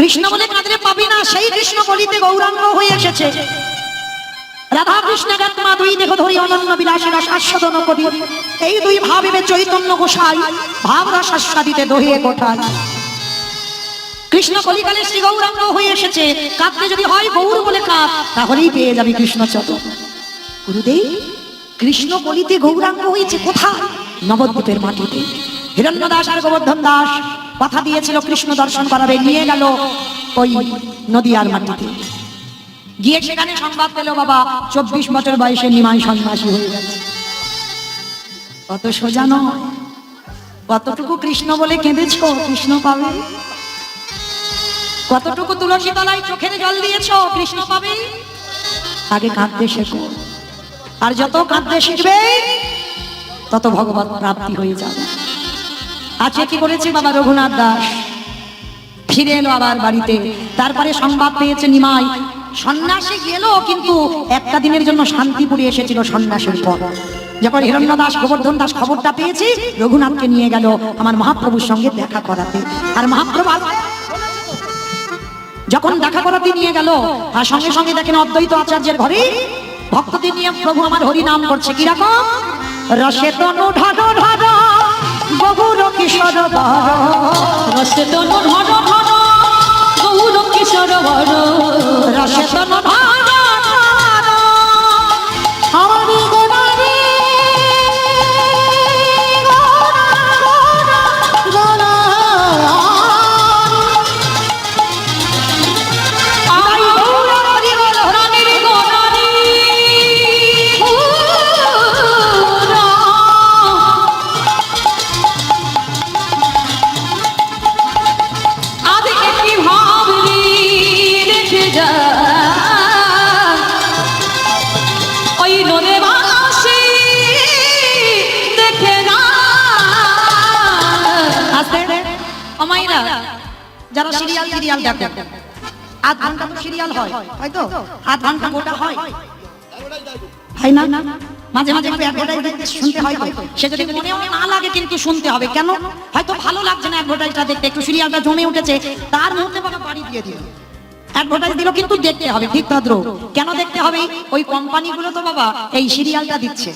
কৃষ্ণ বলে কাঁদলে পাবি না, সেই কৃষ্ণ কলিতে গৌরাঙ্গ হয়ে এসেছে। রাধা কৃষ্ণ গাত্মা দুই দেহ ধরি অনন্য বিলাসীরা শাশ্বত কোটি, এই দুই ভাবিবে চৈতন্য গোসাই ভাব রসাস্বাদিতে দহিয়ে কোঠায়। কৃষ্ণ কলিকালে শ্রী গৌরাঙ্গ হয়ে এসেছে, কাঁদতে যদি হয় গৌর বলে কাঁদ, তাহলেই পেয়ে যাবি কৃষ্ণ চরণ। গুরুদেব, কৃষ্ণ কলিতে গৌরাঙ্গ হয়েছে কোথায়? নবদ্বীপের মাটিতে। হিরণ্য দাস আর গোবর্ধন দাস কথা দিয়েছিল কৃষ্ণ দর্শন করাবে, নিয়ে গেল ওই নদীয়ার মাটিতে। গিয়ে সেখানে সংবাদ পেল বাবা 24 বছর বয়সে নিমাই সন্ন্যাসী হয়ে গেছে। কত সোজা নয়, কতটুকু কৃষ্ণ বলে কেঁদেছ কৃষ্ণ পাবে, কতটুকু তুলসী তলায় চোখের জল দিয়েছ কৃষ্ণ পাবে। আগে কাঁদতে শেখো, আর যত কাঁদতে শিখবে তত ভগবত প্রাপ্তি হয়ে যাবে। আজকে কি করেছে বাবা রঘুনাথ দাস? ফিরে এলো আবার বাড়িতে। তারপরে সংবাদ পেয়েছে নিমাই সন্ন্যাসী গেল, কিন্তু একটা দিনের জন্য শান্তিপুরে এসেছিল সন্ন্যাসের পর। যখন হিরণ্য দাস গোবর্ধন দাস খবরটা পেয়েছি, রঘুনাথকে নিয়ে গেল আমার মহাপ্রভুর সঙ্গে দেখা করাতে। আর মহাপ্রভু যখন দেখা করাতে নিয়ে গেল, আর সঙ্গে সঙ্গে দেখেন অদ্বৈত আচার্যের ঘরে ভক্তদের নিয়ে প্রভু আমার হরি নাম করছে। কিরকম? রসে তনু ঢর ঢর গৌর কিশোর বর, রসে তনু ঢর ঢর গৌর কিশোর বর, রসে তনু ঢর ঢর আমারি গোনারি গোনা গোনা আই গৌরারি গোনারি গোনারি আদি কি ভাবলি দেখে যা ওই নদে বাসি দেখে না। আস্তে আমাইরা যারা সিরিয়াল দেখো, আধ ঘন্টা তো সিরিয়াল হয়, হয়তো আধ ঘন্টা গোটা হয়, হয় না? মাঝে মাঝে একটু অ্যাডভার্টাইজ দেখতে শুনতে হয়, সে যদি মনেও না লাগে কিন্তু শুনতে হবে। কেন? হয়তো ভালো লাগছে না অ্যাডভার্টাইজটা দেখতে, একটু সিরিয়ালটা জমে উঠেছে, তার মধ্যে বাবা বাড়ি দিয়ে দিল, অ্যাডভার্টাইজ দিল, কিন্তু দেখতে হবে। ঠিক তদ্র কেন দেখতে হবে? ওই কোম্পানিগুলো তো বাবা এই সিরিয়ালটা দিচ্ছে,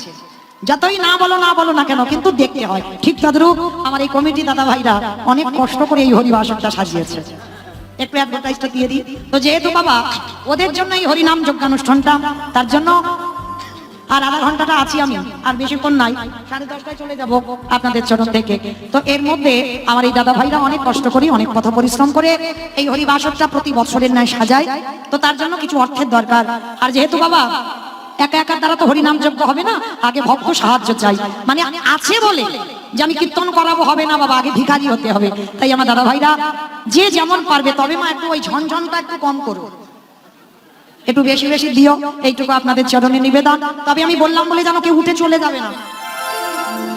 যতই না বলো না কেন, কিন্তু দেখতে হয়। ঠিক তদ্রুপ আমার এই কমিটি দাদা ভাইরা অনেক কষ্ট করে এই হরিবাসনটা সাজিয়েছে। একটু অ্যাডভার্টাইজটা দিয়ে দিই তো, যেহেতু বাবা ওদের জন্য এই হরিনাম যজ্ঞানুষ্ঠানটা, তার জন্য আর আধা ঘন্টাটা আছি আমি, আর বেশিক্ষণ নাই, 10:30টায় চলে যাব আপনাদের চরণ থেকে। তো এর মধ্যে আমার এই দাদা ভাইরা অনেক কষ্ট করি, অনেক কথা পরিশ্রম করে এই হরিবাসরটা প্রতি বছরের ন্যায় সাজায়। তো তার জন্য কিছু অর্থের দরকার। আর যেহেতু বাবা একা একা দ্বারা তো হরিনাম যজ্ঞ হবে না, আগে ভক্ত সাহায্য চাই। মানে আছে বলে যে আমি কীর্তন করাবো হবে না বাবা, আগে ভিখারি হতে হবে। তাই আমার দাদা ভাইরা যে যেমন পারবে, তবে মা একটু ওই ঝনঝনটা একটু কম করো, একটু বেশি বেশি দিও, এইটুকু আপনাদের চরণে নিবেদন। তবে আমি বললাম বলে যেন কেউ উঠে চলে যাবে না,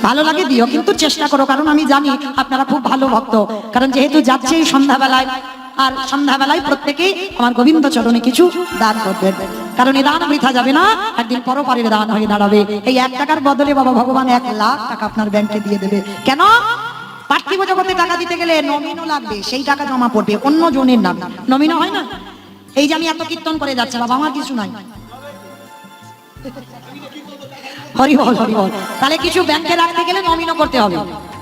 ভালো লাগে দিও, কিন্তু চেষ্টা করো, কারণ আমি জানি আপনারা খুব ভালো ভক্ত। কারণ যেহেতু যাচ্ছেই সন্ধ্যাবেলায়, আর সন্ধ্যাবেলায় প্রত্যেকেই আমার গোবিন্দ চরণে কিছু দান করবেন, কারণ এই দান বৃথা যাবে না, একদিন পরপারের দান হয়ে দাঁড়াবে। এই 1 টাকার বদলে বাবা ভগবান 1 লাখ টাকা আপনার ব্যাংকে দিয়ে দেবে। কেন? পার্থিব জগতে টাকা দিতে গেলে নমিনও লাগবে, সেই টাকা জমা পড়বে অন্য জনের নাম, নমিনও হয় না। এই যে আমি এত কীর্তন করে যাচ্ছি বাবা, আমার কিছু নাই, হরি বল হরি বল। তাহলে কিছু ব্যাংকে রাখতে গেলে নমিনও করতে হবে,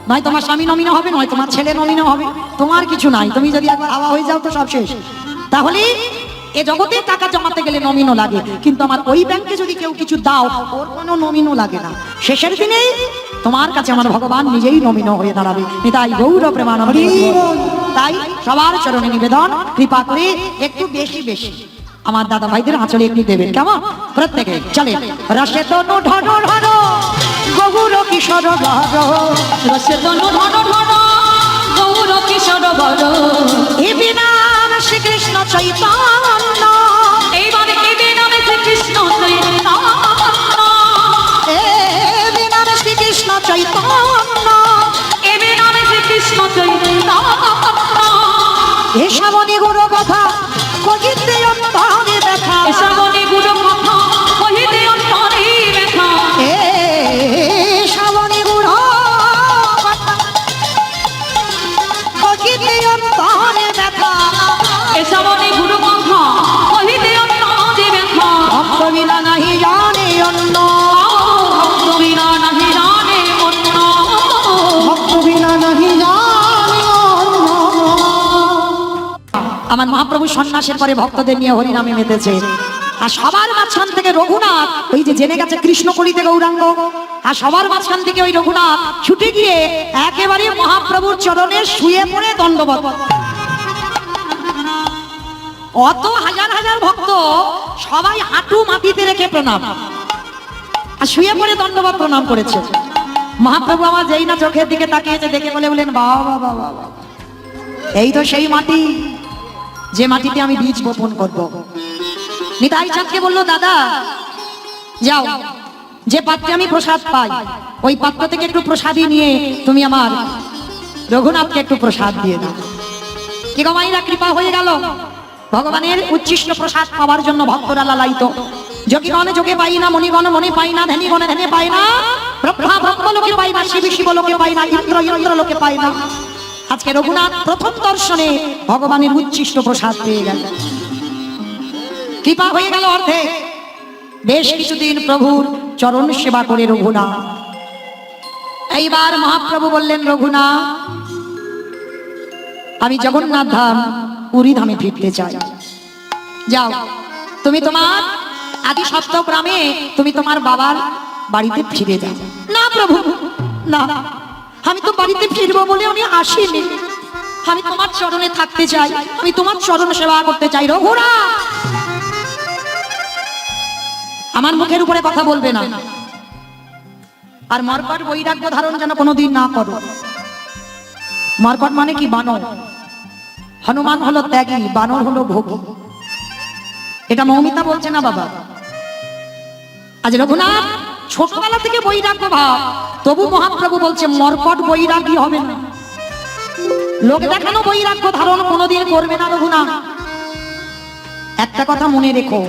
নয় তোমার স্বামী নমিনো হবে, নয় তোমার ছেলে নমিনো হবে, তোমার কিছু নাই। তুমি যদি একবার হাওয়া হয়ে যাও তো সব শেষ। তাহলে এ জগতে টাকা জমাতে গেলে নমিনও লাগে, কিন্তু আমার ওই ব্যাংকে যদি কেউ কিছু দাও, ওর কোনো নমিনও লাগে না। শেষের দিনে তোমার কাছে আমার ভগবান নিজেই নমিনো হয়ে দাঁড়াবে। তাই গৌর প্রেমানন্দ। তাই সবার চরণে নিবেদন, কৃপা করে একটু বেশি বেশি আমার দাদা ভাইদের আঁচলে একটু দেবেন, কেমন? প্রত্যেকে চলে। রসে তনু ঢর ঢর গৌর কিশোর বর, রসে তনু ঢর ঢর গৌর কিশোর বর, এ বিনাম শ্রীকৃষ্ণ চৈতন্য, এইবারে এ বিনাম শ্রীকৃষ্ণ চৈতন্য, এ বিনাম শ্রীকৃষ্ণ চৈতন্য, এ বিনাম শ্রীকৃষ্ণ চৈতন্য, এ শ্রাবণী গুরু কথা কহিতে অন্তরে ব্যথা, এ শ্রাবণী গুরু কথা কহিতে অন্তরে ব্যথা, এ শ্রাবণী গুরু কথা কহিতে অন্তরে ব্যথা, আমার মহাপ্রভু সন্ন্যাসের পরে ভক্তদের নিয়ে হরিনামে মেতেছে। আর সবার মাঝখান থেকে রঘুনাথ ওই যে জেনে গেছে কৃষ্ণকলিতে গৌরাঙ্গ, আর সবার মাঝখান থেকে ওই রঘুনাথ ছুটে গিয়ে একেবারে মহাপ্রভুর চরণে শুয়ে পড়ে দণ্ডবত। অত হাজার হাজার ভক্ত সবাই হাঁটু মাটিতে রেখে প্রণাম, আর শুয়ে পড়ে দণ্ডবত প্রণাম করেছে। মহাপ্রভু আমার যেই না চোখের দিকে তাকিয়েছে, দেখে বলেন বাবা বাবা, এই তো সেই মাটি যে মাটিতে আমি বীজ বপন করব। নিতাই চাঁদকে বলল, দাদা যাও, যে পাত্রে আমি প্রসাদ পাই ওই পাত্র থেকে একটু প্রসাদই নিয়ে তুমি আমার রঘুনাথকে একটু প্রসাদ দিয়ে দাও। কি গো মায়েরা, কৃপা হয়ে গেল। ভগবানের উচ্ছিষ্ট প্রসাদ পাওয়ার জন্য ভক্তরা লালায়িত। যোগীগণে যোগে পাই না, মণিগণ মণি পাই না, ধ্যানীগণে ধ্যানে পাই না, ব্রহ্মা ব্রহ্ম লোকে পাই না, শিব শিব লোকে পাই না, ইন্দ্র ইন্দ্র লোকে পাই না। আজকে রঘুনাথ প্রথম দর্শনে ভগবানের উচ্ছিষ্ট প্রসাদ পেয়ে গেল, কৃপা হয়ে গেল অর্ধে। বেশ কিছুদিন প্রভুর চরণ সেবা করে রঘুনাথ, এইবার মহাপ্রভু বললেন, রঘুনাথ আমি জগন্নাথ ধাম পুরী ধামে ফিরতে চাই। যাও, তুমি তোমার আদি সপ্ত গ্রামে তুমি তোমার বাবার বাড়িতে ফিরে যাও। না প্রভু, না, আমি তো বাড়িতে ফিরবো বলে আমি আসিনি। আমি তোমার চরণে থাকতে চাই, আমি তোমার চরণ সেবা করতে চাই। রঘুনাথ আমার মুখের উপরে কথা বলবে না, আর মর্কট বৈরাগ্য ধারণ যেন কোনোদিন না করো। মর্কট মানে কি? বানর। হনুমান হলো ত্যাগী, বানর হলো ভোগী। এটা মৌমিতা বলছে না বাবা। আজ রঘুনাথ ছোটবেলা থেকে বৈরাগ্য ভাব, তবু মহাপ্রভু বলছে মর্কট বৈরাগী হবে না, লোক দেখানো বৈরাগ্য ধারণ কোনোদিন করবে না রঘুনাথ। একটা কথা মনে রেখো,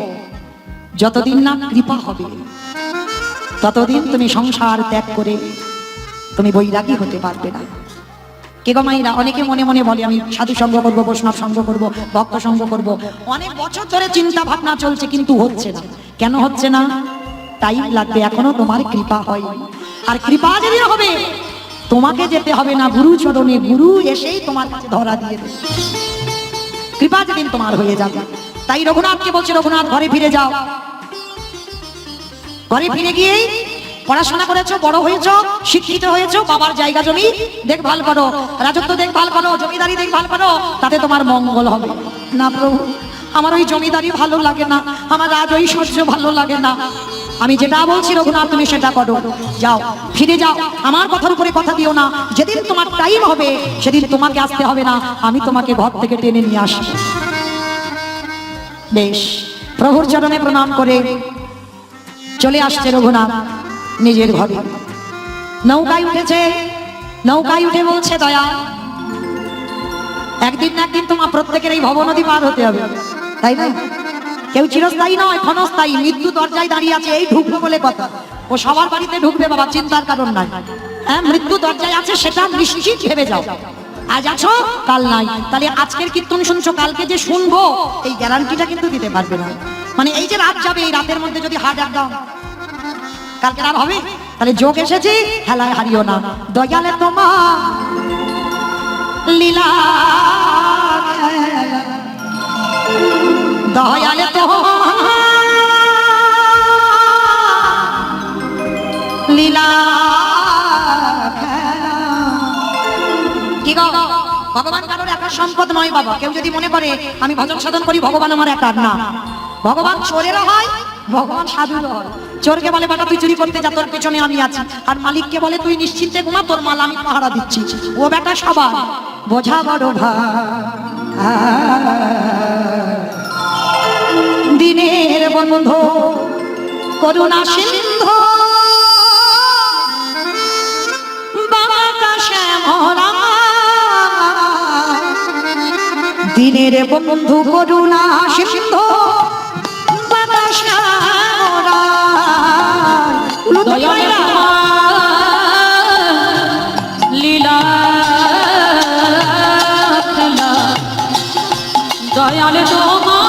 যতদিন না কৃপা হবে ততদিন তুমি সংসার ত্যাগ করে তুমি বৈরাগী হতে পারবে না। কে গো মাইরা, অনেকে মনে মনে বলে আমি সাধু সঙ্গ করবো, বৈষ্ণব সঙ্গ করবো, ভক্ত সঙ্গ করবো। অনেক বছর ধরে চিন্তা ভাবনা চলছে, কিন্তু হচ্ছে না। কেন হচ্ছে না? টাইম লাগবে, এখনো তোমার কৃপা হয়। আর কৃপা যেদিন হবে তোমাকে যেতে হবে না গুরু চরণে, গুরু এসেই তোমার কাছে ধরা দিয়ে দেবে। কৃপা যেদিন তোমার হয়ে যাবে। তাই রঘুনাথকে বলছে, রঘুনাথ ঘরে ফিরে যাও। ঘরে ফিরে গিয়েই পড়াশোনা করেছো, বড় হয়েছো, শিক্ষিত হয়েছো, বাবার জায়গা জমি দেখভাল করো, রাজত্ব দেখভাল করো, জমিদারি দেখভাল করো, তাতে তোমার মঙ্গল হবে। না প্রভু, আমার ওই জমিদারি ভালো লাগে না, আমার রাজ ঐশ্বর্য ভালো লাগে না। আমি যেটা বলছি রঘুনাথ তুমি সেটা করো। যাও, ফিরে যাও, আমার কথার উপরে কথা দিও না। যেদিন তোমার টাইম হবে সেদিন তোমাকে আসতে হবে না, আমি তোমাকে ঘর থেকে টেনে নিয়ে আসবো। বেশ, প্রভুর চরণে প্রণাম করে চলে আসছে রঘুনাথ নিজের ঘরে। নৌকায় উঠেছে, নৌকায় উঠে বলছে, দয়া একদিন না একদিন তোমার প্রত্যেকের এই ভব নদী পার হতে হবে, তাই না? কেউ চিরস্থায়ী নয়, ক্ষণস্থায়ী। মৃত্যু দরজায় দাঁড়িয়ে আছে, এই ঢুকবো বলে কথা। ও সবার বাড়িতে ঢুকবে বাবা, চিন্তার কারণ নাই। হ্যাঁ, মৃত্যু দরজায় আছে সেটা নিশ্চিত ভেবে যাও। আজ আছো, কাল নাই। তাহলে আজকের কীর্তন শুনছো, কালকে যে শুনবো এই গ্যারান্টিটা কিন্তু দিতে পারবে না। মানে এই যে রাত যাবে, এই রাতের মধ্যে যদি হার্ট একদম কালকে আর হবে, তাহলে যোগ এসেছে, হেলায় হারিও না। দয়ালে তোমার লীলা, দয়ালে তোমার লীলা। কি গো, ভগবান কারোর একার সম্পদ নয় বাবা। কেউ যদি মনে করে আমি ভজন সাধন করি, ভগবান আমার একার না। ভগবান চোরেরও হয়, ভগবান সাধুরও হয়। চোরকে বলে বেটা তুই চুরি করতে যা, তোর পেছনে আমি আছি। আর মালিককে বলে তুই নিশ্চিন্তে ঘুমা, তোর মাল আমি পাহারা দিচ্ছি। ও বেটা সবার বোঝা বড় ভাই। দিনের বন্ধু করুণা সিন্ধু বাবা কাশে মরা, দিনের বন্ধু করুণা সিন্ধু বাবা শ্যামরা। লীলা দয়ালে তোমার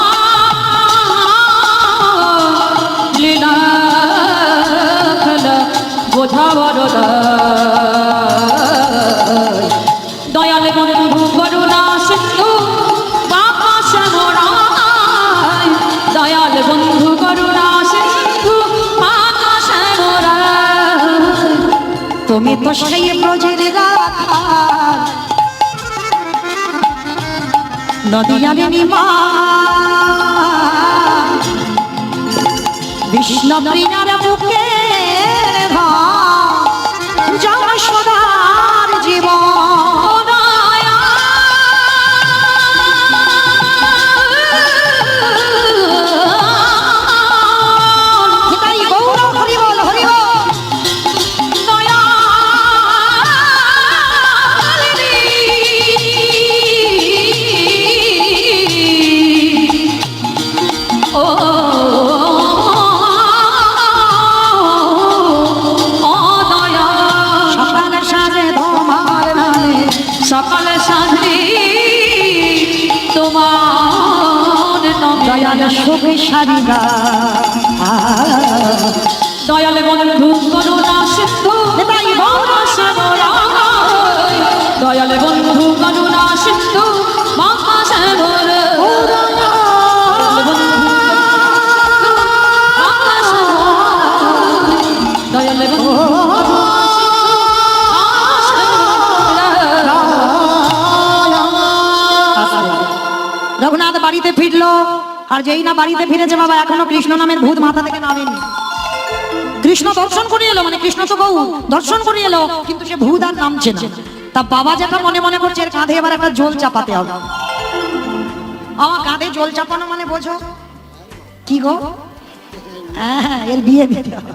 লীলা বোঝা বড় দয়ালে বন্ধু করুণা সিন্ধু বাবা তুমি তো সেই ব্রজের রাখাল নদিয়ারে নিমা বিষ্ণু প্রিয়ার বুকে যশোদার জীবন সকালে সাধি তোমার দয়াল সুখে সারিগা দয়ালে বন্ধু করুণা সিন্ধু দয়ালে বন্ধু করুণা সিন্ধু মহাসাগর দয়ালে বন্ধু রঘুনাথ বাড়িতে ফিরলো আর যেই না বাড়িতে ফিরেছে বাবা এখনো কৃষ্ণ নামের ভূত মাথা থেকে নামেনি। কৃষ্ণ দর্শন করে এলো, মানে কৃষ্ণ তো গৌ দর্শন করে এলো, কিন্তু সে ভূত আর নামছে না। তা বাবা যেটা মনে মনে করছে এর কাঁধে এবার একটা জল চাপাতে হবে। আমার কাঁধে জল চাপানো মানে বোঝো কি গো? হ্যাঁ, এর বিয়ে দিতে হবে।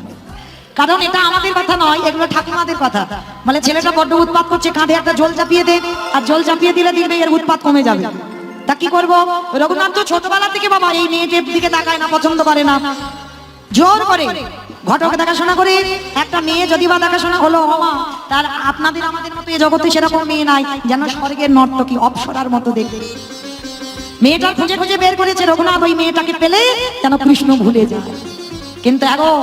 কারণ এটা আমাদের কথা নয়, এগুলো ঠাকুমাদের কথা। মানে ছেলেটা বড্ড উৎপাত করছে, কাঁধে একটা জল চাপিয়ে দে, আর জল চাপিয়ে দিলে দেখবে এর উৎপাত কমে যাবে। তা কি করবো? রঘুনাথ তো ছোটবেলা থেকে বাবা এই মেয়েটির দিকে তাকায় না, পছন্দ করে না। জোর করে ঘটক দেখাশোনা করে একটা মেয়ে যদি বা দেখাশোনা হলো বাবা, তার আপনাদের আমাদের মতো এই জগতে সেরকম মেয়ে নাই, যেন স্বর্গের নর্তকী অপ্সরার মতো দেখতে। মেয়েটা খুঁজে খুঁজে বের করেছে রঘুনাথ, ওই মেয়েটাকে পেলে যেন কৃষ্ণ ভুলে যায়। কিন্তু এখন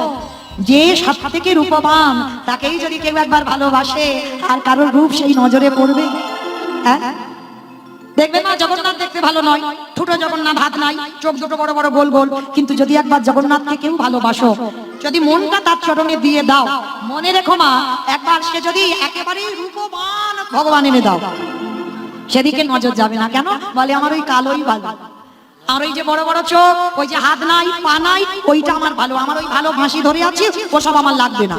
যে সব থেকে রূপবান তাকেই যদি কেউ একবার ভালোবাসে, আর কারোর রূপ সেই নজরে পড়বে। হ্যাঁ, দেখবে না জগন্নাথ দেখতে ভালো নয়, ঠুটো জগন্নাথ, হাত নাই, চোখ দুটো বড় বড় গোল গোল, কিন্তু যদি একবার জগন্নাথকে কেউ ভালোবাসো, যদি মনটা তার চরণে দিয়ে দাও, মনে রেখো মা, একবার সে যদি একেবারেই রূপবান ভগবান এনে দাও, সেদিকে নজর যাবে না। কেন বলে? আমার ওই কালোই ভালো, আর ওই যে বড় বড় চোখ, ওই যে হাত নাই পা নাই, ওইটা আমার ভালো, আমার ওই ভালো ফাঁসি ধরে আছি, ওসব আমার লাগবে না।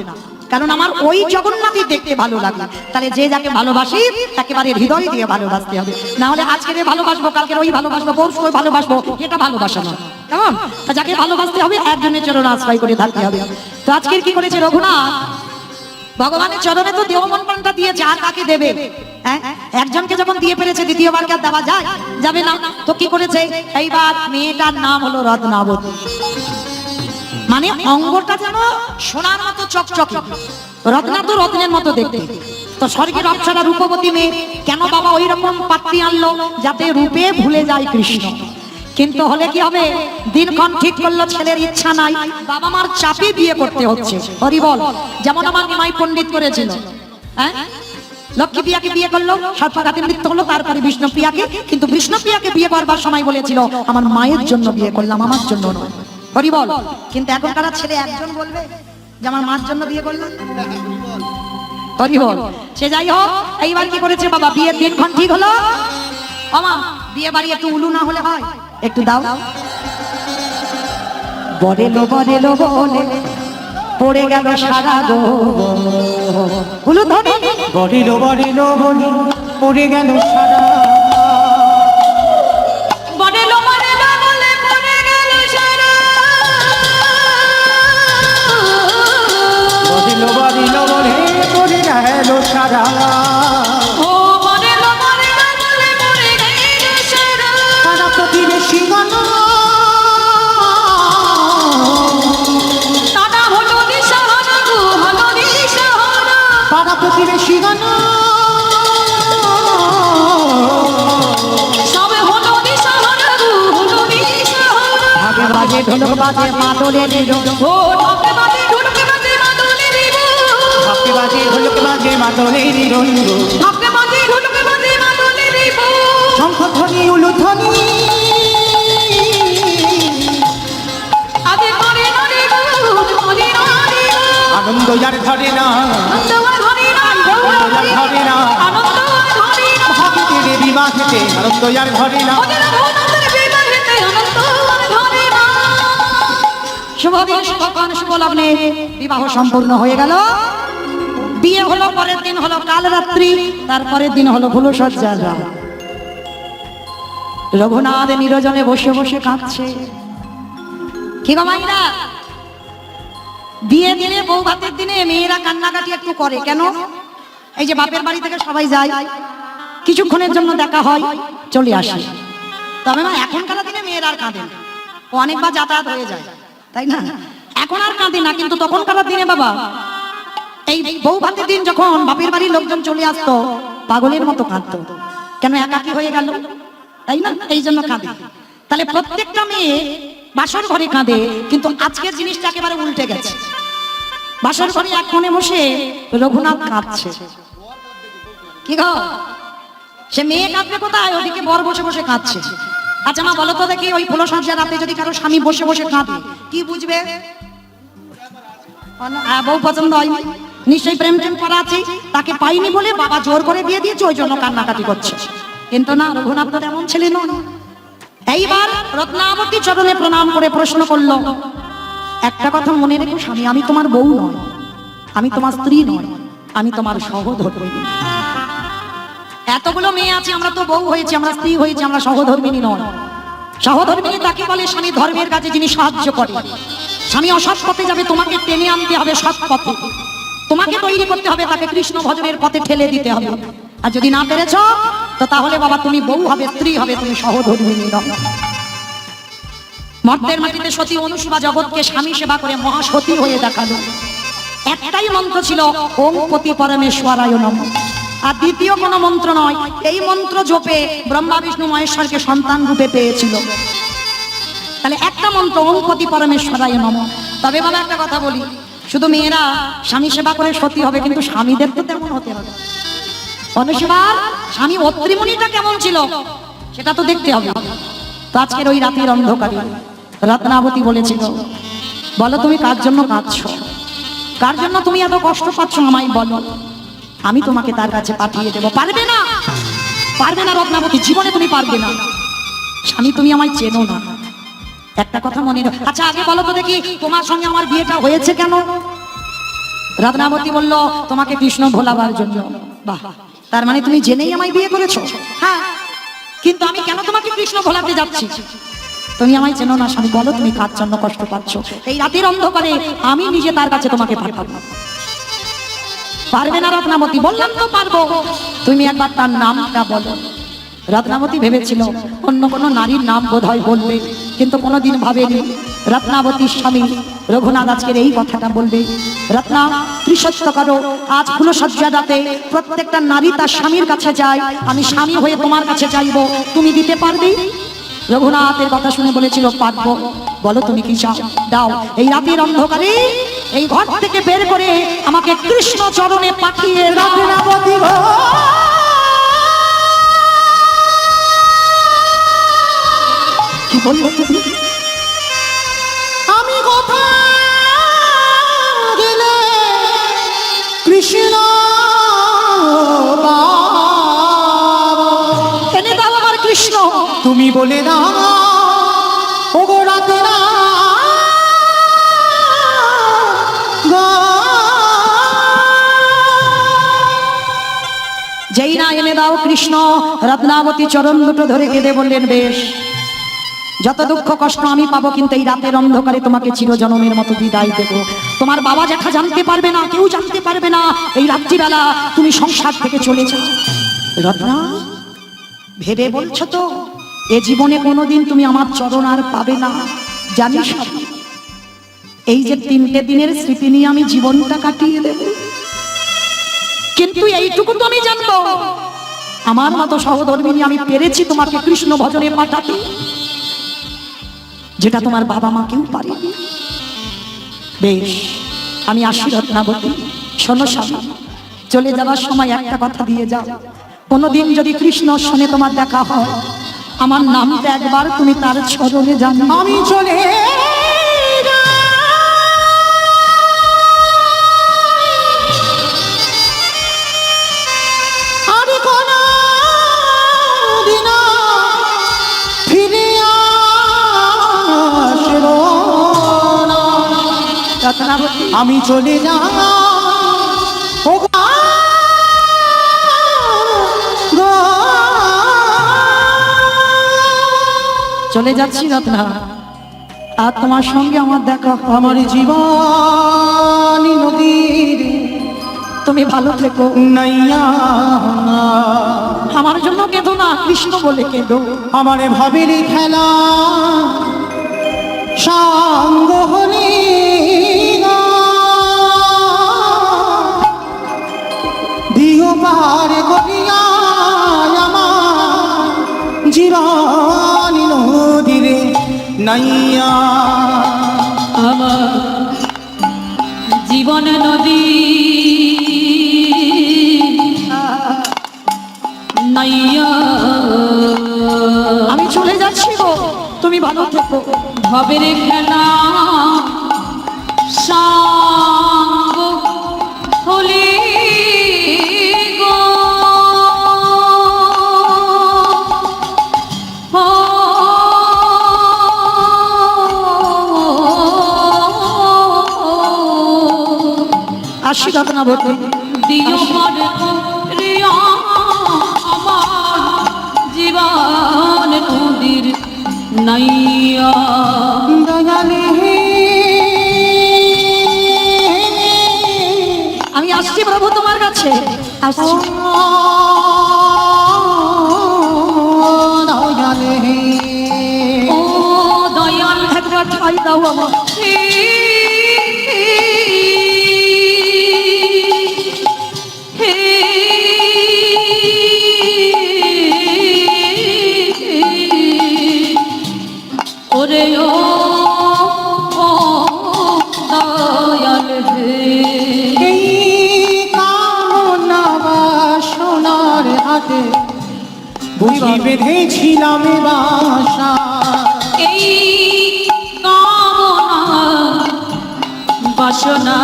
কারণ আমার ওই জগন্নাথই দেখতে ভালো লাগে। তাহলে যে যাকে ভালোবাসি একেবারে হৃদয় দিয়ে ভালোবাসতে হবে, না হলে আজকে ভালোবাসবো, কালকে ওই ভালোবাসবো, পরশু ওই ভালোবাসবো, এটা ভালোবাসা না। কেমন? যাকে ভালোবাসতে হবে একজনের চরণ আশ্রয় করে থাকতে হবে। তো আজকের কি করেছে রঘুনাথ? ভগবানের চরণে তো দেহমন প্রাণটা দিয়েছে, আর কাকে দেবে? হ্যাঁ, একজনকে যখন দিয়ে পেরেছে দ্বিতীয়বার কি দেওয়া যায়? যাবে না। তো কি করেছে? এইবার মেয়েটার নাম হলো রত্নাবতী, মানে অঙ্গটা যেন সোনার মতো চকচকে, রত্না তো রত্নের মতো দেখতে। তো স্বর্গের অপ্সরা রূপবতী মেয়ে, কেন বাবা ওই রকম পাত্রী আনলো? যাতে রূপে ভুলে যায় কৃষ্ণ। কিন্তু হলে কি হবে? দিনক্ষণ ঠিক করলো, ছেলের ইচ্ছা নাই, বাবা মার চাপে বিয়ে করতে হচ্ছে। হরি বল। যেমন আমার নিমাই পণ্ডিত করেছিল, হ্যাঁ, লক্ষ্মী প্রিয়াকে বিয়ে করলো, সর্পাঘাতে মৃত্যু হলো, তারপরে বিষ্ণুপ্রিয়াকে। কিন্তু বিষ্ণুপ্রিয়াকে বিয়ে করবার সময় বলেছিল আমার মায়ের জন্য বিয়ে করলাম, আমার জন্য নয়। হরি বল। কিন্তু এখনকার ছেলে একজন বলবে যে আমার মার জন্য বিয়ে করলাম। হরি বল। সে যাই হোক, এইবার কি করেছে বাবা? বিয়ের দিনক্ষণ ঠিক হলো, আমা বিয়ে বাড়ি একটু উলু না হলে হয়? একটু দাও। বরেলো বরেলো বলে পড়ে গেল সারা গো, উলু ধরে বরেলো বরেলো বলে পড়ে গেল সারা, বরেলো বরেলো বলে পড়ে গেল সারা, বরেলো বরেলো বলে পড়ে গেল সারা, ও বরেলো বরেলো বলে পড়ে গেল সারা, সারা প্রতিবেশী গণ তারা হলো দিশাহারা গো, হলো দিশাহারা, পাড়া প্রতিবেশী গণ সবে হলো দিশাহারা গো, হলো দিশাহারা, ভাগে বাজে ঢোলক বাজে মাদলে নিল, ও ঢাকে বাজে ঢুলকে বাজে মাদলে দিব, ভাবতে বাজে ঢোলক বাজে মাদলের রঙ্গ, ঢাকে বাজে ঢুলকে বাজে মাদলে দিব, শঙ্খ ধ্বনি উলুধ্বনি আদে করে নারে গো, করে নারে গো, আনন্দ যার ধরে না, আনন্দ ধরে আনন্দ আর ঘরে না। ওদের রঘুনাথের বিবাহেতে আনন্দ আর ঘরে না। শুভ দিন শুভক্ষণ শুভ লগ্নে বিবাহ সম্পূর্ণ হয়ে গেল। বিয়ে হলো, পরের দিন হলো কাল রাত্রি, তারপরের দিন হলো ফুলসজ্জার রাত। রঘুনাথ নিরজনে বসে বসে কাঁদছে। কি গো মাইরা, বিয়ে দিনে বউ ভাতের দিনে মেয়েরা কান্নাকাটি একটু করে কেন? এই যে বাপের বাড়ি থেকে সবাই যায়, কিছুক্ষণের জন্য দেখা হয়, চলে আসে। তবে মা এখনকার দিনে মেয়েরা আর কাঁদে না, অনেকবার যাতায়াত হয়ে যায়, তাই না? এখন আর কাঁদে না, কিন্তু তখনকার দিনে বাবা এই বউ ভাতের দিন যখন বাপের বাড়ির লোকজন চলে আসতো, পাগলের মতো কাঁদতো। কেন? একাকী হয়ে গেল, তাই না? এই জন্য কাঁদে। তাহলে প্রত্যেকটা মেয়ে বাসর ঘরে কাঁদে, কিন্তু আজকের জিনিসটা একেবারে উল্টে গেছে। বাসর ঘরে এক কোণে বসে রঘুনাথ কাঁদছে। কি গো, সে মেয়ে কাঁদবে কোথায়? ওদিকে বর বসে বসে কাঁদছে। আচ্ছা মা বলো তো দেখি, ওই ফুলসজ্জার রাতে যদি কারো স্বামী বসে বসে কাঁদে, কি বুঝবে? বউ পছন্দ হয়, নিশ্চয়ই প্রেম টেম করা আছে, তাকে পাইনি বলে বাবা জোর করে দিয়ে দিয়েছে, ওই জন্য কান্নাকাটি করছে। কিন্তু না, রঘুনাথ তো তেমন ছেলে নয়। এইবার রত্নাবতী চরণে প্রণাম করে প্রশ্ন করলো, একটা কথা মনে রেখো স্বামী, আমি তোমার বউ নয়, আমি তোমার স্ত্রী নয়, আমি তোমার সহধর্মিণী। এতগুলো মেয়ে আছে, আমরা তো বউ হয়েছি, আমরা স্ত্রী হয়েছি, আমরা সহধর্মিণী নয়। সহধর্মিণী তাকে বলে স্বামী ধর্মের কাজে যিনি সাহায্য করে। স্বামী অসৎ পথে যাবে, তোমাকে টেনে আনতে হবে সৎ পথে, তোমাকে তৈরি করতে হবে, তাকে কৃষ্ণ ভজনের পথে ঠেলে দিতে হবে। আর যদি না পেরেছ, তো তাহলে বাবা তুমি বউ হবে, স্ত্রী হবে, তুমি সহধর্মিণী নয়। মর্তের মাটিতে সতী অনুসুবা জগৎকে স্বামী সেবা করে মহাসতী হয়ে দেখালো। একটাই মন্ত্র ছিল, ওম পতি পরমেশ্বরায় নমঃ। আর দ্বিতীয় কোনো মন্ত্র নয়, এই মন্ত্র জপে ব্রহ্মা বিষ্ণু মহেশ্বরকে সন্তান রূপে পেয়েছিল। তাহলে একটা মন্ত্র, ওম পতি পরমেশ্বরায় নমঃ। তবে বাবা একটা কথা বলি, শুধু মেয়েরা স্বামী সেবা করে সতী হবে, কিন্তু স্বামীদের তো তেমন হতে হবে। অনুসুবার স্বামী অত্রিমণিটা কেমন ছিল সেটা তো দেখতে হবে। তো আজকের ওই রাতের অন্ধকারে রত্নাবতী বলেছিল, বলো তুমি কার জন্য কাঁদছো, কার জন্য তুমি এত কষ্ট পাচ্ছ, আমায় বলো, আমি তোমাকে তার কাছে পাঠিয়ে দেবো। পারবে না, পারবে না রত্নাবতী, জীবনে তুমি পারবে না। স্বামী তুমি আমায় চেনো না, একটা কথা মনে রাখো। আচ্ছা আগে বলো তো দেখি, তোমার সঙ্গে আমার বিয়েটা হয়েছে কেন? রত্নাবতী বলল, তোমাকে কৃষ্ণ ভোলাবার জন্য। বাহ, তার মানে তুমি জেনেই আমায় বিয়ে করেছো? হ্যাঁ, কিন্তু আমি কেন তোমাকে কৃষ্ণ ভোলাতে যাচ্ছি? তুমি আমায় চেনো না স্বামী, বলো তুমি কার জন্য কষ্ট পাচ্ছ? এই রাতের অন্ধকারে আমি নিজে তার কাছে তোমাকে পাঠাবো। পারবে না রত্নাবতী? বললাম তো পারবো, তুমি একবার তার নামটা বলো। রত্নাবতী ভেবেছিল অন্য কোনো নারীর নাম বোধহয় বলবে, কিন্তু কোনোদিন ভাবেনি রত্নাবতীর স্বামী রঘুনাথ আজকের এই কথাটা বলবে। রত্না, ত্রিসত্য করো, আজ ফুলসজ্জা রাতে প্রত্যেকটা নারী তার স্বামীর কাছে যায়, আমি স্বামী হয়ে তোমার কাছে চাইবো, তুমি দিতে পারবে? রঘুনাথের কথা শুনে বলেছিল, পারবো। বলো তুমি কি চাও, দাও। এই রাতের অন্ধকারে এই ঘর থেকে বের করে আমাকে কৃষ্ণ চরণে পাঠিয়ে রত্নাবতী গো। কি বললো তুমি? আমি কোথায় গেলে কৃষ্ণ এনে দাও আমার কৃষ্ণ। তুমি বলে না ও গো রাতে না যেই না এনে দাও কৃষ্ণ, রত্নাবতী চরণ দুটো ধরে কেঁদে বললেন, বেশ, যত দুঃখ কষ্ট আমি পাবো, কিন্তু এই রাতের অন্ধকারে তোমাকে চিরজনমের মতো বিদায় দেবো। তোমার বাবা জ্যাঠা জানতে পারবে না, কেউ জানতে পারবে না, এই রাত্রিবেলা তুমি সংসার থেকে চলে যাও। রত্না, ভেবে বলছো তো এ জীবনে কোনোদিন তুমি আমার চরণ আর পাবে না? জানিস এই যে 3টে দিনের স্মৃতি নিয়ে আমি জীবনটা কাটিয়ে দেব, কিন্তু এইটুকু তো আমি জানবো, আমার মতো সহধর্মিনী আমি পেরেছি তোমাকে কৃষ্ণ ভজনে পাঠাতে, যেটা তোমার বাবা মা কেউ পারেনি। বেশ, আমি আসি রত্নাবতী। শোনো স্বামী, চলে যাওয়ার সময় একটা কথা দিয়ে যাও, কোনোদিন যদি কৃষ্ণ শোনে তোমার দেখা হয়, আমার নামটা একবার তুমি তার চরণে জানো। আমি চলে আমি কোনো দিন রত্নাবতী আমি চলে যাই ও গো, গো। চলে যাচ্ছি রত্না, আর তোমার সঙ্গে আমার দেখা হবে। আমার জীবন নদীর তুমি ভালো থেকো, নাইয়া, আমার জন্য কেঁদো না, কৃষ্ণ বলে কেঁদো। আমার ভাবের খেলা সঙ্গ হলে না, দিও পার করিয়া আমার জীবন নদীরে নাইয়া। আমার জীবন নদী নাইয়া, আমি চলে যাচ্ছি গো, তুমি ভালো থেকো। ভবের খেলা সঙ্গ হলে গো, ও আসি রত্নাবতী। দিও মনে করিয়া আমার জীবন নদীর নাইয়া। দয়ালে আমি আসছি প্রভু তোমার কাছে, আসছি। দয়ালে ও দয়াল একবার ঠাই দাও আমার। ওরে ও দয়াল হে, এই কামনা বাসনার হাতে বুঝি বেঁধেছিলাম বাসা, এই কামনা বাসনা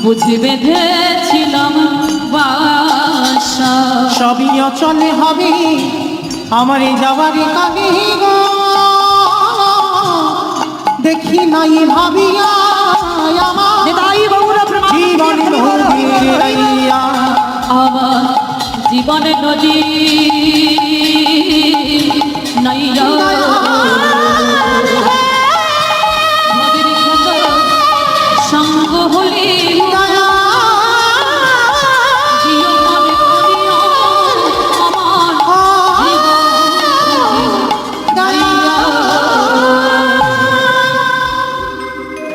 বুঝি বেঁধেছিলাম বাসা। সবই অচলে হবে আমার এই যাবারে কানে গো, দেখি নাই ভাবিয়া আমার নিতাই গৌর প্রেমানন্দে জীবন নদীর নাইয়া। আমার জীবন নদী নাইয়া, ভবের খেলা সঙ্গ হলে দিও মনে করিয়া আমার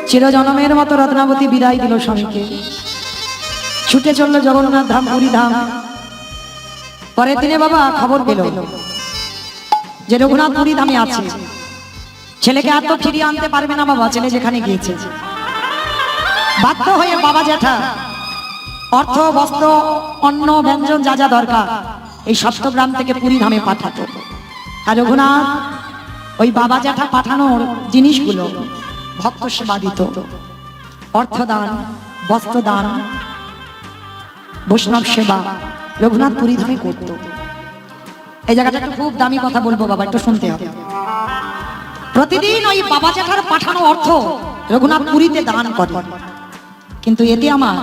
চিরজনমের মতো রত্নাবতী বিদায় দিল স্বামীকে, ছুটে চললো জগন্নাথ ধাম, পুরী ধাম। পরের দিনে বাবা খবর পেল যে রঘুনাথ পুরী ধামে আছে। ছেলেকে আর তো ফিরিয়ে আনতে পারবে না বাবা, ছেলে যেখানে গিয়েছে। বাধ্য হয়ে বাবা জ্যাঠা অর্থ, বস্ত্র, অন্ন, ব্যঞ্জন যা যা দরকার এই সপ্তগ্রাম থেকে পুরী ধামে পাঠাতো। আর রঘুনাথ ওই বাবা জ্যাঠা পাঠানোর জিনিসগুলো ভক্ত সেবা দিত, অর্থদান, বস্ত্রদান, বৈষ্ণব সেবা রঘুনাথ পুরী ধামে করত। এই জায়গাটা একটু খুব দামি কথা বলবো বাবা, একটু শুনতে হবে। প্রতিদিন ওই বাবা জ্যাঠার পাঠানো অর্থ রঘুনাথ পুরীতে দান করে, কিন্তু এতে আমার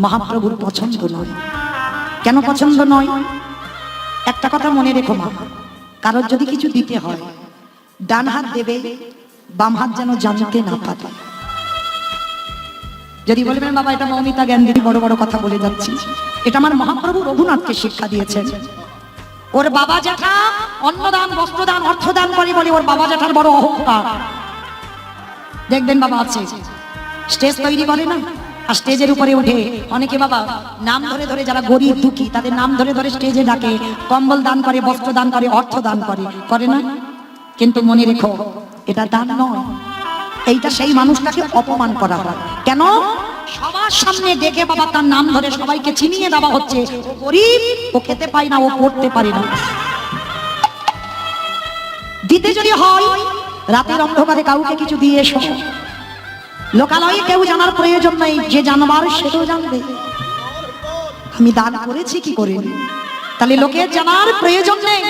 মহাপ্রভুর পছন্দ নয়। কেন পছন্দ নয়? একটা কথা মনে রেখো মা, কারোর যদি কিছু দিতে হয় ডান হাত দেবে, বাম হাত যেন জানতে না পারে। যদি বলবেন বাবা এটা মৌমিতা জ্ঞান দিদি বড় বড় কথা বলে যাচ্ছি, এটা আমার মহাপ্রভু রঘুনাথকে শিক্ষা দিয়েছেন। ওর বাবা জ্যাঠা অন্নদান, বস্ত্রদান, অর্থদান করে বলে ওর বাবা জ্যাঠার বড় অহংকার। দেখবেন বাবা আছে স্টেজ তৈরি করে না, আর স্টেজের উপরে উঠে অনেকে বাবা নাম ধরে ধরে, যারা গরিব দুঃখী তাদের নাম ধরে ধরে স্টেজে ডাকে, কম্বল দান করে, বস্ত্র দান করে, অর্থ দান করে, করে না? কিন্তু মনে রেখো এটা দান নয়, এইটা সেই মানুষটাকে অপমান করা হয়। কেন? সবার সামনে ডেকে বাবা তার নাম ধরে সবাইকে চিনিয়ে দেওয়া হচ্ছে ও গরিব, ও খেতে পায় না, ও পড়তে পারে না। দিতে যদি হয় রাতের অন্ধকারে কাউকে কিছু দিয়ে এসো, লোকালয়ে কেউ জানার প্রয়োজন নাই, যে জানবার সেটাও জানবে আমি দান করেছি কি করিনি। তাহলে লোকের জানার প্রয়োজন নেই,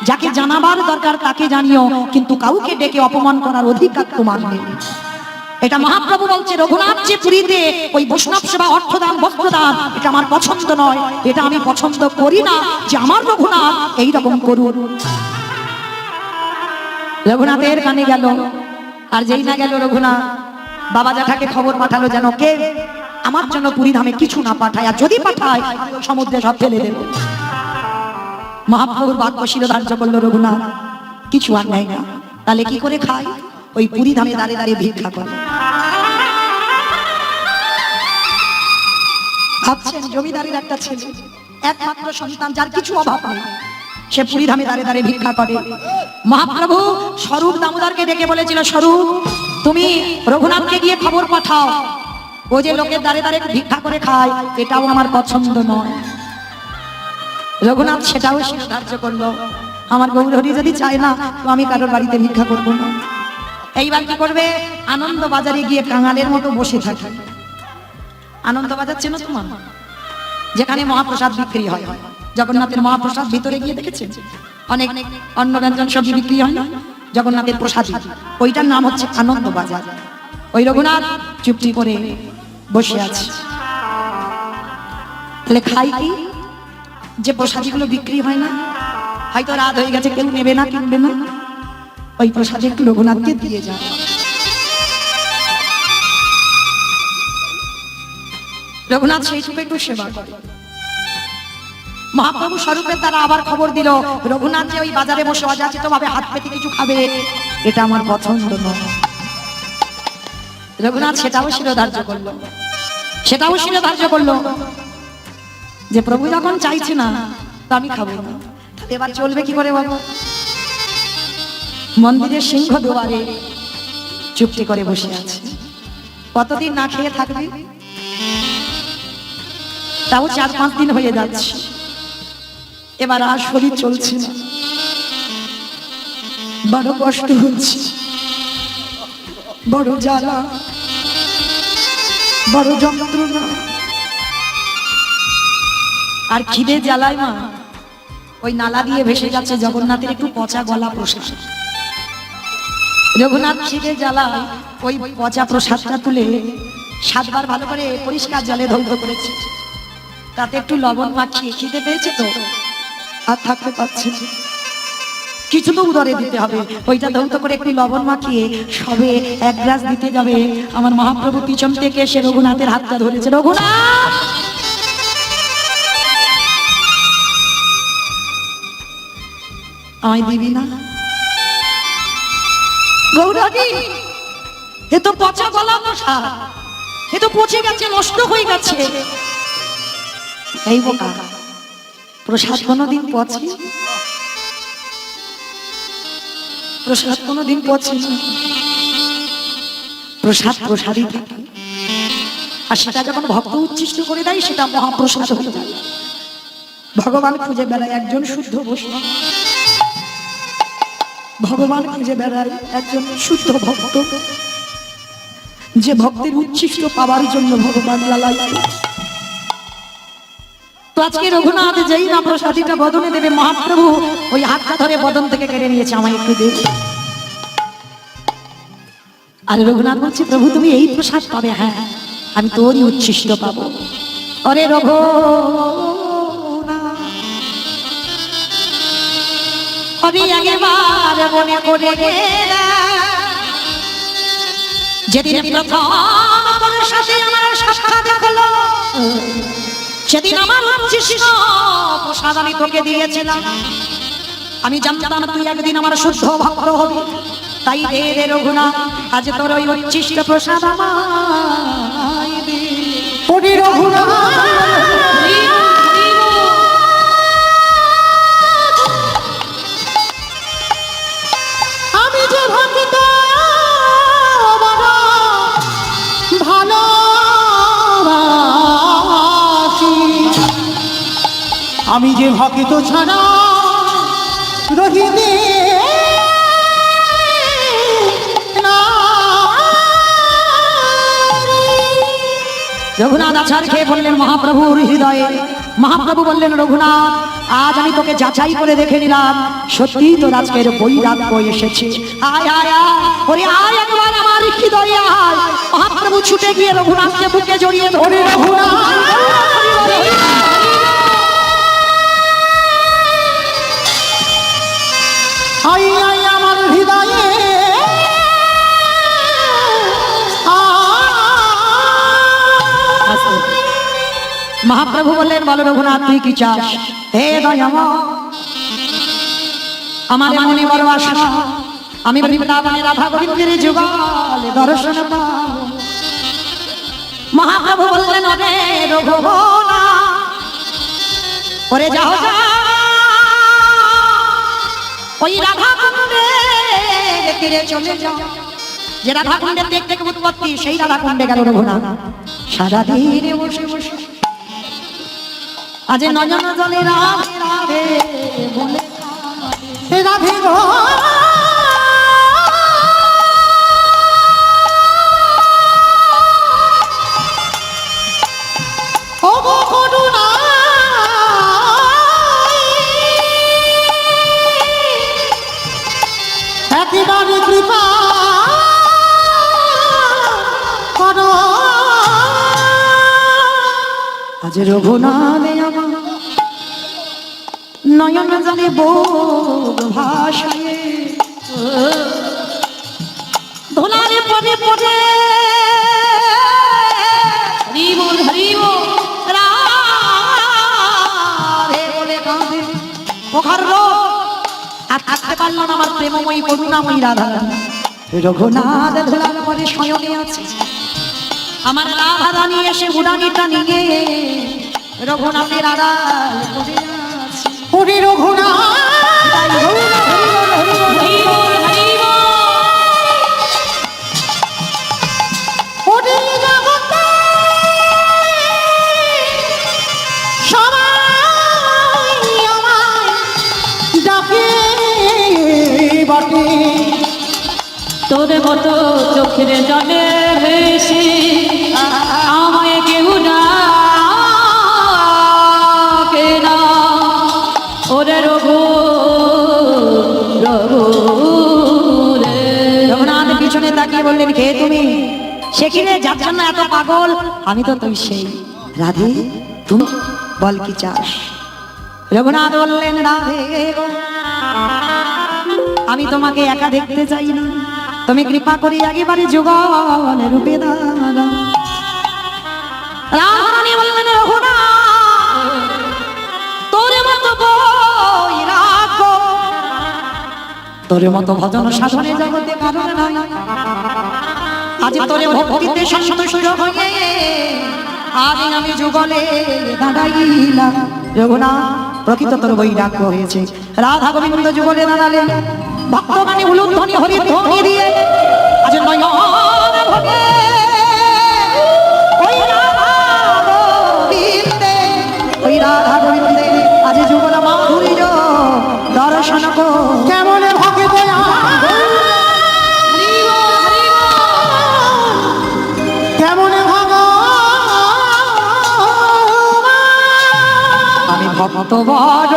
যাকে জানাবার দরকার তাকে জানিও, কিন্তু কাউকে ডেকে অপমান করার অধিকার তোমার নেই। এটা মহাপ্রভু বলছে, রঘুনাথ যে পুরীতে ওই বৈষ্ণব সেবা, অর্থদান, বস্ত্রদান, এটা আমার পছন্দ নয়, এটা আমি পছন্দ করি না যে আমার রঘুনাথ এইরকম করুন। রঘুনাথের কানে গেল, আর যেই না গেল রঘুনাথ বাবা জ্যাঠাকে খবর পাঠালো যেন কে আমার জন্য পুরী ধামে কিছু না পাঠায়, আর যদি পাঠায় সমুদ্রে সব ফেলে দেব। মহাপ্রভুর বাক্য শিরোধার্য করলো, রঘুনাথ কিছু আর নেয় না, তাহলে কি করে খায়? ওই পুরী ধামে দাঁড়িয়ে দাঁড়িয়ে ভিক্ষা করে। ভাবছেন জমিদারের একটা ছেলে, একমাত্র সন্তান, যার কিছু অভাব নেই, সে পুরী ধামে দাঁড়িয়ে দাঁড়িয়ে ভিক্ষা করে। মহাপ্রভু স্বরূপ দামোদরকে ডেকে বলেছিল, স্বরূপ তুমি রঘুনাথকে গিয়ে খবর পাঠাও, ও যে লোকের দাঁড়িয়ে দাঁড়িয়ে ভিক্ষা করে খায়, এটাও আমার পছন্দ নয়। রঘুনাথ সেটাও ধার্য করলো, আমার গৌরহরি যদি চায় না তো আমি কারোর বাড়িতে ভিক্ষা করবো না। এইবার কি করবে? আনন্দ বাজারে গিয়ে কাঙালের মতো বসে থাকে। আনন্দ বাজার চেনো তোমার? যেখানে মহাপ্রসাদ বিক্রি হয়, জগন্নাথের মহাপ্রসাদ ভিতরে গিয়ে দেখেছেন অনেক অন্ন ব্যঞ্জন সবজি বিক্রি হয় না, জগন্নাথের প্রসাদ, ওইটার নাম হচ্ছে আনন্দ বাজার। ওই রঘুনাথ চুপটি করে বসে আছে। তাহলে খাই কি? যে প্রসাদীগুলো বিক্রি হয় না, হয়তো রাত হয়ে গেছে, কেউ নেবে না, কিনবে না, ওই প্রসাদ একটু রঘুনাথকে দিয়ে যায়। রঘুনাথ সেইটুকু একটু সেবা করে। মহাপ্রভু স্বরূপের দ্বারা আবার খবর দিল, রঘুনাথ যে ওই বাজারে বসে অযাচিত ভাবে হাত পেতে কিছু খাবে, এটা আমার পছন্দ নয়। রঘুনাথ সেটাও শিরোধার্য করলো, সেটাও শিরোধার্য করলো যে প্রভু যখন চাইছে না তো আমি খাবো না। এবার চলবে কি করে বলো? মন্দিরের সিংহ দুয়ারে চুপটি করে বসে আছে। কতদিন না খেয়ে থাকবে? তাও 4-5 দিন হয়ে যাচ্ছে। এবার আর শরীর চলছে না, বড় কষ্ট হচ্ছে, বড় জ্বালা, বড় যন্ত্রণা, আর খিদে জ্বালায় মা ওই নালা দিয়ে ভেসে যাচ্ছে জগন্নাথের একটু পচা গলা প্রসাদ। রঘুনাথ খিদে জ্বালায় ওই পচা প্রসাদটা তুলে 7 বার ভালো করে পরিষ্কার জলে ধৌত করেছে, তাতে একটু লবণ মাখিয়ে, খিদে পেয়েছে তো আর থাকতে পারছে না, কিছু তো উদরে দিতে হবে, ওইটা ধৌত করে একটু লবণ মাখিয়ে সবে 1 গ্লাস দিতে যাবে, আমার মহাপ্রভু পিছন থেকে এসে রঘুনাথের হাতটা ধরেছে। রঘুনাথ আমায় দিবি না? গৌরী, এ তো পচা গলা প্রসাদ, এ তো পচে গেছে, নষ্ট হয়ে গেছে। এই বোকা, প্রসাদ কোনোদিন পচে? প্রসাদ কোনোদিন পচে না। প্রসাদ প্রসাদই থাকে, আর সেটা যখন ভক্ত উচ্ছিষ্ট করে দেয় সেটা মহাপ্রসাদ হয়ে যায়। ভগবান খুঁজে বেড়ায় একজন শুদ্ধ বৈষ্ণব, ভগবান খুঁজে বেড়ায় একজন শুদ্ধ ভক্ত, যে ভক্তের উচ্ছিষ্ট পাওয়ার জন্য ভগবান লালায়িত। তো আজকে রঘুনাথ যেই না প্রসাদীটা বদনে দেবে, মহাপ্রভু ওই হাতটা ধরে বদন থেকে কেড়ে নিয়েছে, আমায় একটু দে। আর রঘুনাথ বলছে, প্রভু তুমি এই প্রসাদ পাবে? হ্যাঁ, আমি তোরই উচ্ছিষ্ট পাবো। অরে রঘুনাথ, আমি একবার মনে করে যেদিন প্রথম তোমার সাথে আমার সাক্ষাৎ হলো, সেদিন আমার উচ্ছিষ্ট প্রসাদ আমি তোকে দিয়েছিলাম। আমি জানতাম তুই একদিন আমার শুদ্ধ ভক্ত হবি, তাই দে রে রঘুনাথ, আজ তোর ওই উচ্ছিষ্ট প্রসাদ আমায় দে। ওরে রঘুনাথ, আমি যে ভক্ত বড় ভালোবাসি, আমি যে ভক্ত ছাড়া রহিতে রঘুনাথ আছাড় খেয়ে বললেন, মহাপ্রভুর হৃদয়ে মহাপ্রভু বললেন রঘুনাথ আজ আমি তোকে যাচাই করে দেখে নিলাম সত্যি তোর আজকের বৈরাগ্য এসেছে আয় আয় আয় ওরে আয় একবার আমার হৃদয়ে আয় মহাপ্রভু ছুটে গিয়ে রঘুনাথকে বুকে জড়িয়ে ধরে আই আই আমার হৃদয়ে মহাপ্রভু বললেন বলো রঘুনাথ তুই কি চাস হে দয়াময় আমার মনে বড় আশা আমি বৃন্দাবনে রাধা গোবিন্দের যুগল দর্শন পাবো মহাপ্রভু বললেন ওরে রঘুনা ওরে যাও যাও ওই রাধা কুণ্ডে তীরে চলে যাও যে রাধা কুণ্ডের দিক থেকে উৎপত্তি সেই রাধা কুণ্ডে গেল রঘুনাথ সারাদিনে বসে বসে আজ নয়ন জলে রাধে রাধে বলে রাধে গো ও গো করুণা একেবারে কৃপা করো আজ রঘুনাথে আমার নয়ন জলে বোধ ভাষায় ধোলারে পড়ে পড়ে হরিবল হরিবল রাধে বলে কাঁদে পোখার রোগ আর থাকতে পারল না আমার প্রেমময়ী করুণাময়ী রাধা রঘুনাথ ধোলার পরে শয়নে আছে আমার রাধা রানী এসে উড়ানিটা নিয়ে রঘুনাথের আড়াল করে আছে ওরে রঘুনা হরিবল হরিবল ওরে জগতে সবাই আমায় ডাকে বটে তোর মতো চোখের জলে ভেসে আমায় কেউ ডাকে না ওরে রঘু রঘু রে রঘুনাথ পিছনে তাকিয়ে বললেন কে তুমি সে কি রে যার জন্য এত পাগল আমি তো তুই সেই রাধে তুমি বল কি চাস রঘুনাথ বললেন রাধে গো, আমি তোমাকে একা দেখতে চাই না তুমি কৃপা করি একেবারে যুগল রূপে দাদা রাধারানী বললেন রঘুনাথ তোর মতো বৈরাগ্য তোর মতো ভজন সাধনে জগতে কারণ নাই আজ তোরে ভক্তিতে সন্তুষ্ট হয়ে আজ আমি যুগলে দাঁড়াইলাম রঘুনাথ প্রকৃত তোর বৈরাগ্য হয়েছে রাধা গোবিন্দ যুগলে দাঁড়ালেন ভক্তগানে উলুধ্বনি হরিধ্বনি দিয়ে আজ নয়ন ভগে ওই রাধা গোবিন্দে ওই রাধা গোবিন্দে আজ যুগল মাধুরীর দর্শন কো কেমন ভাগে দয়া কেমন ভাগ আমি ভক্ত বড়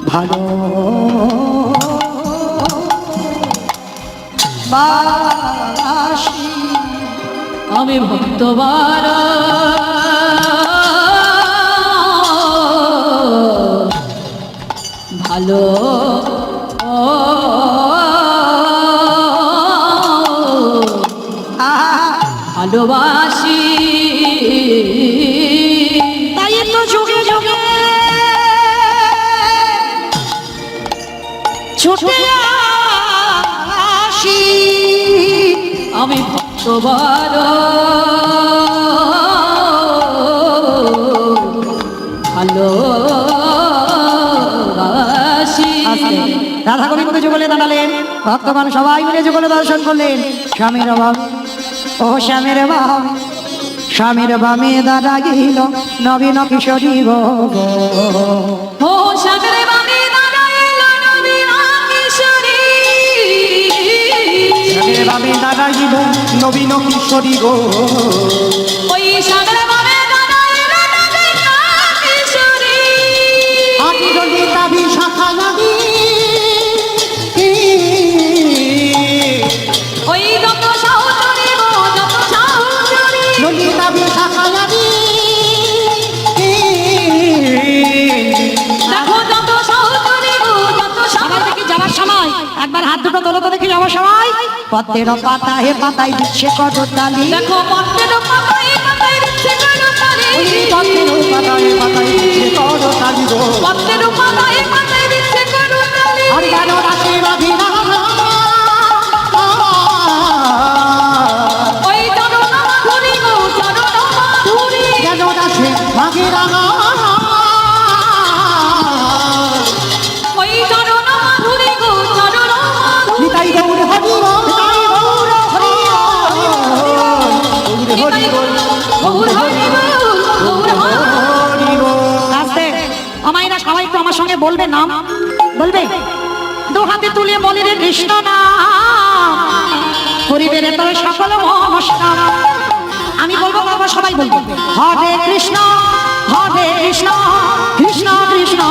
ভালো বাসি আমি ভক্তবার ভালো ভালোবাসি তাই তো যুগে যুগে ছুটে আসি আমি ভক্তবার ভালোবাসি রাধা গোবিন্দ যুগলে দাঁড়ালেন ভক্তগণ সবাই মিলে যুগলে দর্শন করলেন স্বামীর অভাব ও স্বামীর ভাব স্বামীর বামে দাঁড়াইল নবীন কিশোরী গো ও সাগরে বামে দাঁড়াইল নবীন কিশোরী এভাবে দাঁড়াইব নবীন কিশোরী গো ওই সাগরে বামে দাঁড়াইল নবীন কিশোরী। আটিরলি দাবি শাখা লাগি ওই যত সহচরী গো যত সহচরী, নলি দাবি শাখা লাগি দেখো যত সহচরী গো যত সবাই সহচরী। দেখি যাওয়ার সময় একবার হাত দুটো তোলো তো দেখি যাওয়ার সময় পদ্মের পাতায় পাতায় দিচ্ছে করতালি দেখো পদ্মের পাতায় পাতায় দিচ্ছে করতালি। পদ্মের পাতায় পাতায় দিচ্ছে করতালি গো পদ্মের পাতায় পাতায় দিচ্ছে করতালি। আর কেন রাশি রাধি ওই চরণ মাধুরী গো চরণ মাধুরী, কেন রাশি মাঘে রাঙা ওই চরণ মাধুরী গো চরণ মাধুরী। নিতাই গৌর হরি নিতাই গৌর হরি হরি গৌর হরি বল, গৌর হরি। আস্তে আমাইরা সবাই একটু আমার সঙ্গে বলবে নাম বলবে দু হাতে তুলে বলে রে কৃষ্ণ নাম করিবে তোর সকল মনস্কাম আমি বলবো বাবা সবাই বলবো হরে কৃষ্ণ কৃষ্ণ কৃষ্ণ